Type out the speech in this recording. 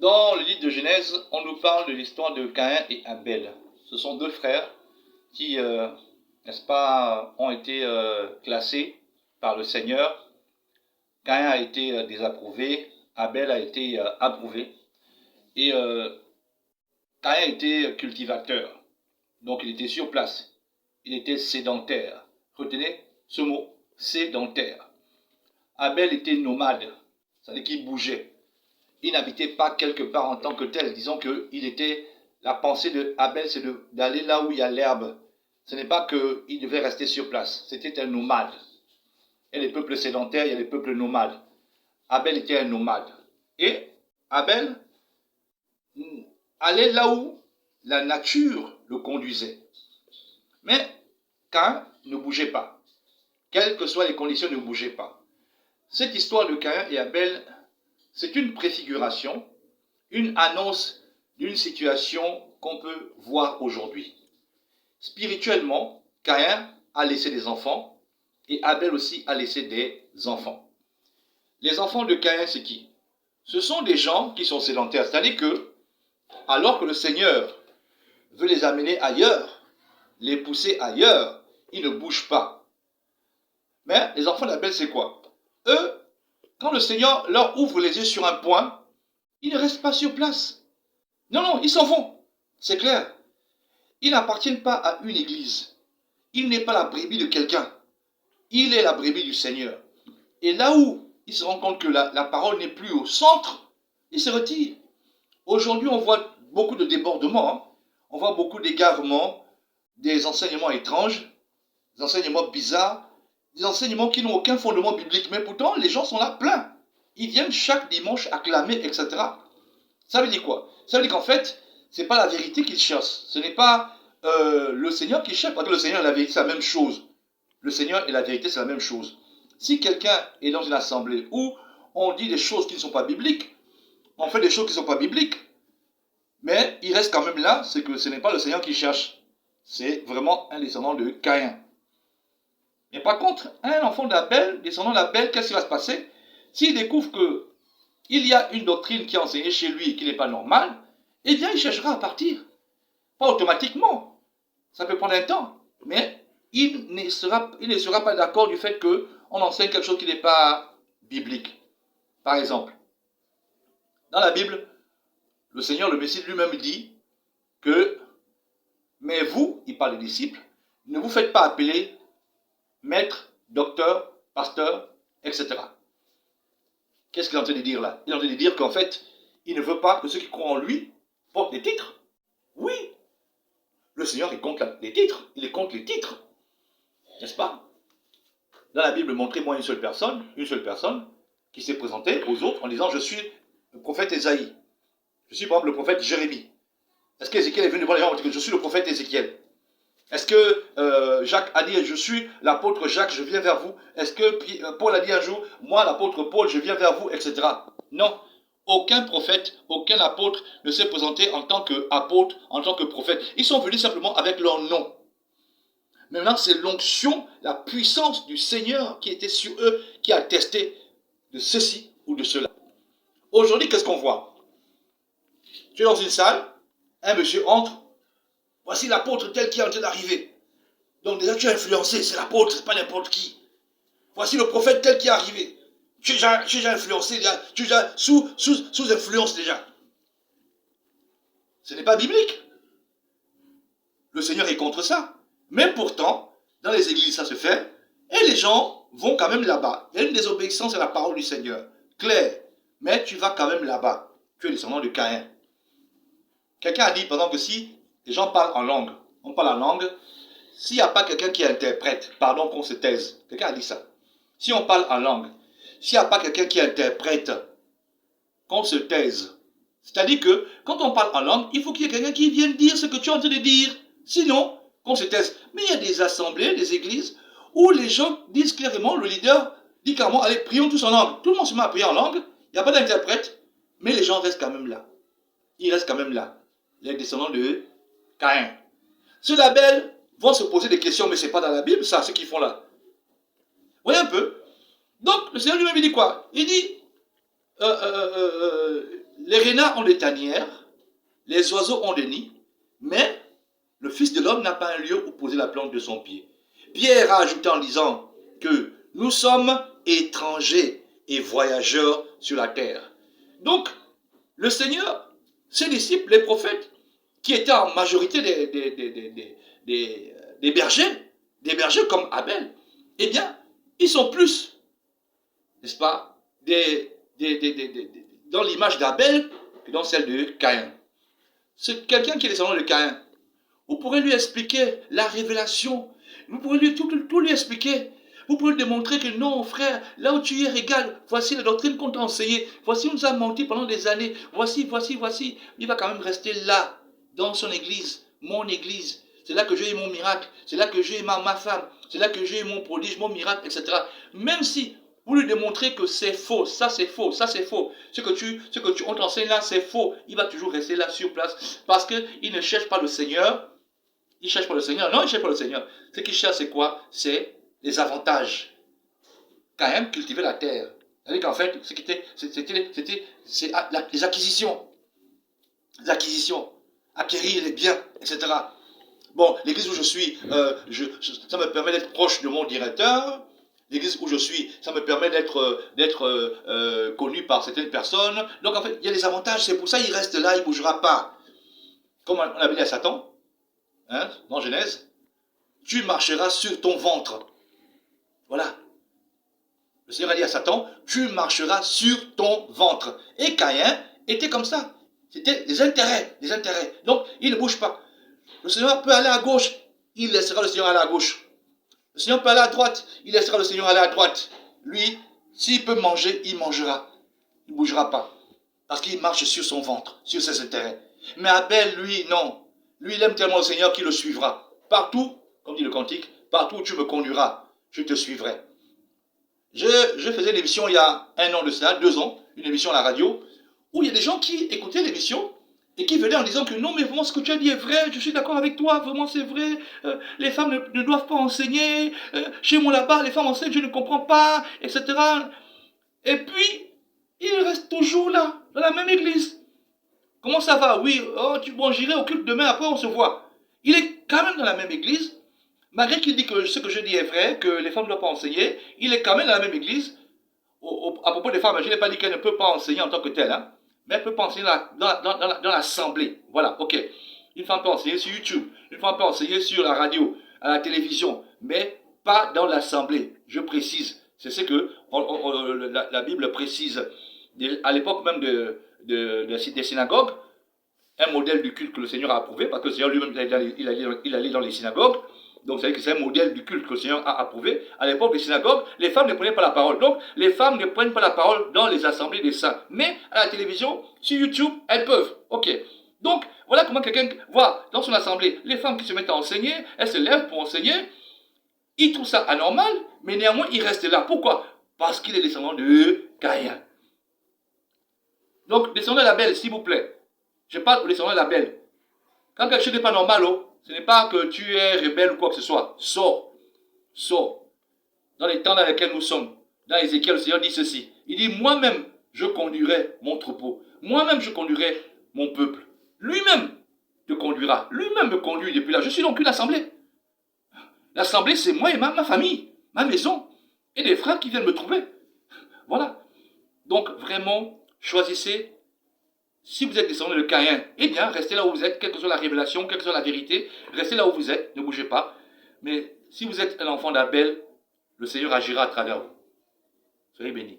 Dans le livre de Genèse, on nous parle de l'histoire de Caïn et Abel. Ce sont deux frères qui, n'est-ce pas, ont été classés par le Seigneur. Caïn a été désapprouvé, Abel a été approuvé. Et Caïn était cultivateur, donc il était sur place. Il était sédentaire. Retenez ce mot, sédentaire. Abel était nomade, c'est-à-dire qu'il bougeait. Il n'habitait pas quelque part en tant que tel. Disons qu'il était, la pensée de Abel, c'est d'aller là où il y a l'herbe. Ce n'est pas qu'il devait rester sur place. C'était un nomade. Il y a les peuples sédentaires, il y a les peuples nomades. Abel était un nomade. Et Abel allait là où la nature le conduisait. Mais Caïn ne bougeait pas. Quelles que soient les conditions, ne bougeait pas. Cette histoire de Caïn et Abel, c'est une préfiguration, une annonce d'une situation qu'on peut voir aujourd'hui. Spirituellement, Caïn a laissé des enfants et Abel aussi a laissé des enfants. Les enfants de Caïn, c'est qui? Ce sont des gens qui sont sédentaires, c'est-à-dire que, alors que le Seigneur veut les amener ailleurs, les pousser ailleurs, ils ne bougent pas. Mais les enfants d'Abel, c'est quoi? Eux, quand le Seigneur leur ouvre les yeux sur un point, ils ne restent pas sur place. Non, ils s'en vont. C'est clair. Ils n'appartiennent pas à une église. Il n'est pas la brebis de quelqu'un. Il est la brebis du Seigneur. Et là où ils se rendent compte que la parole n'est plus au centre, ils se retirent. Aujourd'hui, on voit beaucoup de débordements. Hein. On voit beaucoup d'égarements, des enseignements étranges, des enseignements bizarres, des enseignements qui n'ont aucun fondement biblique. Mais pourtant, les gens sont là pleins. Ils viennent chaque dimanche acclamer, etc. Ça veut dire quoi? Ça veut dire qu'en fait, ce n'est pas la vérité qu'ils cherchent. Ce n'est pas le Seigneur qui cherche. Parce que le Seigneur et la vérité, c'est la même chose. Le Seigneur et la vérité, c'est la même chose. Si quelqu'un est dans une assemblée où on dit des choses qui ne sont pas bibliques, on fait des choses qui ne sont pas bibliques, mais il reste quand même là, c'est que ce n'est pas le Seigneur qui cherche. C'est vraiment un descendant de Caïn. Mais par contre, un enfant d'Abel, descendant d'Abel, qu'est-ce qui va se passer? S'il découvre qu'il y a une doctrine qui est enseignée chez lui et qui n'est pas normale, eh bien, il cherchera à partir. Pas automatiquement. Ça peut prendre un temps. Mais il ne sera pas d'accord du fait qu'on enseigne quelque chose qui n'est pas biblique. Par exemple, dans la Bible, le Seigneur, le Messie lui-même dit que, mais vous, il parle des disciples, ne vous faites pas appeler maître, docteur, pasteur, etc. Qu'est-ce qu'il est en train de dire là? Il est en train de dire qu'en fait, il ne veut pas que ceux qui croient en lui portent des titres. Oui, le Seigneur est contre les titres. Il est contre les titres. N'est-ce pas? Dans la Bible, montrez-moi une seule personne qui s'est présentée aux autres en disant « Je suis le prophète Ésaïe. Je suis par exemple le prophète Jérémie. » Est-ce qu'Ézéchiel est venu devant les gens et dit « Je suis le prophète Ézéchiel. » Est-ce que Jacques a dit « Je suis l'apôtre Jacques, je viens vers vous. » Est-ce que Paul a dit un jour « Moi, l'apôtre Paul, je viens vers vous, etc. » Non. Aucun prophète, aucun apôtre ne s'est présenté en tant qu'apôtre, en tant que prophète. Ils sont venus simplement avec leur nom. Maintenant, c'est l'onction, la puissance du Seigneur qui était sur eux, qui a attesté de ceci ou de cela. Aujourd'hui, qu'est-ce qu'on voit? Tu es dans une salle, un monsieur entre, voici l'apôtre tel qui est en train d'arriver. Donc déjà, tu es influencé, c'est l'apôtre, c'est pas n'importe qui. Voici le prophète tel qui est arrivé. Tu es déjà influencé, tu es déjà sous influence déjà. Ce n'est pas biblique. Le Seigneur est contre ça. Mais pourtant, dans les églises, ça se fait. Et les gens vont quand même là-bas. Il y a une désobéissance à la parole du Seigneur. Claire. Mais tu vas quand même là-bas. Tu es descendant de Caïn. Quelqu'un a dit, par exemple, que si les gens parlent en langue, on parle en langue, s'il n'y a pas quelqu'un qui interprète, pardon qu'on se taise. Quelqu'un a dit ça. Si on parle en langue, s'il n'y a pas quelqu'un qui interprète, qu'on se taise. C'est-à-dire que, quand on parle en langue, il faut qu'il y ait quelqu'un qui vienne dire ce que tu es en train de dire. Sinon, qu'on se taise. Mais il y a des assemblées, des églises, où les gens disent clairement, le leader dit clairement, allez, prions tous en langue. Tout le monde se met à prier en langue, il n'y a pas d'interprète, mais les gens restent quand même là. Ils restent quand même là. Les descendants de Caïn. Ceux d'Abel vont se poser des questions, mais ce n'est pas dans la Bible, ça, ce qu'ils font là. Vous voyez un peu? Donc, le Seigneur lui-même, il dit quoi? Il dit, les renards ont des tanières, les oiseaux ont des nids, mais le Fils de l'homme n'a pas un lieu où poser la plante de son pied. Pierre a ajouté en disant que nous sommes étrangers et voyageurs sur la terre. Donc, le Seigneur, ses disciples, les prophètes, qui étaient en majorité des bergers comme Abel, eh bien, ils sont plus, n'est-ce pas, dans l'image d'Abel que dans celle de Caïn. C'est quelqu'un qui est descendant de Caïn. Vous pourrez lui expliquer la révélation. Vous pourrez lui tout lui expliquer. Vous pouvez lui démontrer que non, frère, là où tu es, regarde, voici la doctrine qu'on t'a enseignée. Voici, on nous a menti pendant des années. Voici. Il va quand même rester là, dans son église, mon église. C'est là que j'ai eu mon miracle. C'est là que j'ai eu ma femme. C'est là que j'ai eu mon prodige, mon miracle, etc. Même si vous lui démontrez que c'est faux, ça c'est faux, ça c'est faux. On t'enseigne là, c'est faux. Il va toujours rester là sur place parce qu'il ne cherche pas le Seigneur. Il ne cherche pas le Seigneur. Non, il ne cherche pas le Seigneur. Ce qu'il cherche, c'est quoi? C'est les avantages. Quand même cultiver la terre. C'est-à-dire qu'en fait, c'était les acquisitions. Les acquisitions. Acquérir les biens, etc. Bon, l'église où je suis, ça me permet d'être proche de mon directeur. L'église où je suis, ça me permet d'être connu par certaines personnes. Donc en fait, il y a des avantages. C'est pour ça qu'il reste là, il ne bougera pas. Comme on avait dit à Satan, hein, dans Genèse, tu marcheras sur ton ventre. Voilà. Le Seigneur a dit à Satan, tu marcheras sur ton ventre. Et Caïn était comme ça. C'était des intérêts. Donc, il ne bouge pas. Le Seigneur peut aller à gauche, il laissera le Seigneur aller à gauche. Le Seigneur peut aller à droite, il laissera le Seigneur aller à droite. Lui, s'il peut manger, il mangera. Il ne bougera pas. Parce qu'il marche sur son ventre, sur ses intérêts. Mais Abel, lui, non. Lui, il aime tellement le Seigneur qu'il le suivra. Partout, comme dit le cantique, partout où tu me conduiras, je te suivrai. Je faisais une émission il y a 1 an de cela, 2 ans, une émission à la radio, où il y a des gens qui écoutaient l'émission et qui venaient en disant que non, mais vraiment ce que tu as dit est vrai, je suis d'accord avec toi, vraiment c'est vrai, les femmes ne doivent pas enseigner, chez moi là-bas, les femmes enseignent, je ne comprends pas, etc. Et puis, il reste toujours là, dans la même église. Comment ça va? Oui, bon, j'irai au culte demain, après on se voit. Il est quand même dans la même église, malgré qu'il dit que ce que je dis est vrai, que les femmes ne doivent pas enseigner, il est quand même dans la même église. À propos des femmes, je n'ai pas dit qu'elle ne peut pas enseigner en tant que telle, hein, mais elle peut pas enseigner dans l'assemblée. Voilà, ok. Une femme peut enseigner sur YouTube, une femme peut enseigner sur la radio, à la télévision, mais pas dans l'assemblée. Je précise. C'est ce que la Bible précise. À l'époque même des synagogues, un modèle du culte que le Seigneur a approuvé, parce que le Seigneur lui-même, il allait dans les synagogues. Donc, c'est un modèle du culte que le Seigneur a approuvé. À l'époque des synagogues, les femmes ne prenaient pas la parole. Donc, les femmes ne prennent pas la parole dans les assemblées des saints. Mais, à la télévision, sur YouTube, elles peuvent. Ok. Donc, voilà comment quelqu'un voit dans son assemblée les femmes qui se mettent à enseigner, elles se lèvent pour enseigner. Il trouve ça anormal, mais néanmoins, il reste là. Pourquoi? Parce qu'il est descendant de Caïn. Donc, descendant de la belle, s'il vous plaît. Je parle au descendant de la belle. Quand quelque chose n'est pas normal, ce n'est pas que tu es rebelle ou quoi que ce soit. Sors. Sors. Dans les temps dans lesquels nous sommes, dans Ézéchiel, le Seigneur dit ceci. Il dit, moi-même, je conduirai mon troupeau. Moi-même, je conduirai mon peuple. Lui-même te conduira. Lui-même me conduit depuis là. Je suis donc une assemblée. L'assemblée, c'est moi et ma famille, ma maison, et des frères qui viennent me trouver. Voilà. Donc, vraiment, choisissez. Si vous êtes descendant de Caïn, eh bien, restez là où vous êtes, quelle que soit la révélation, quelle que soit la vérité, restez là où vous êtes, ne bougez pas. Mais si vous êtes un enfant d'Abel, le Seigneur agira à travers vous. Soyez bénis.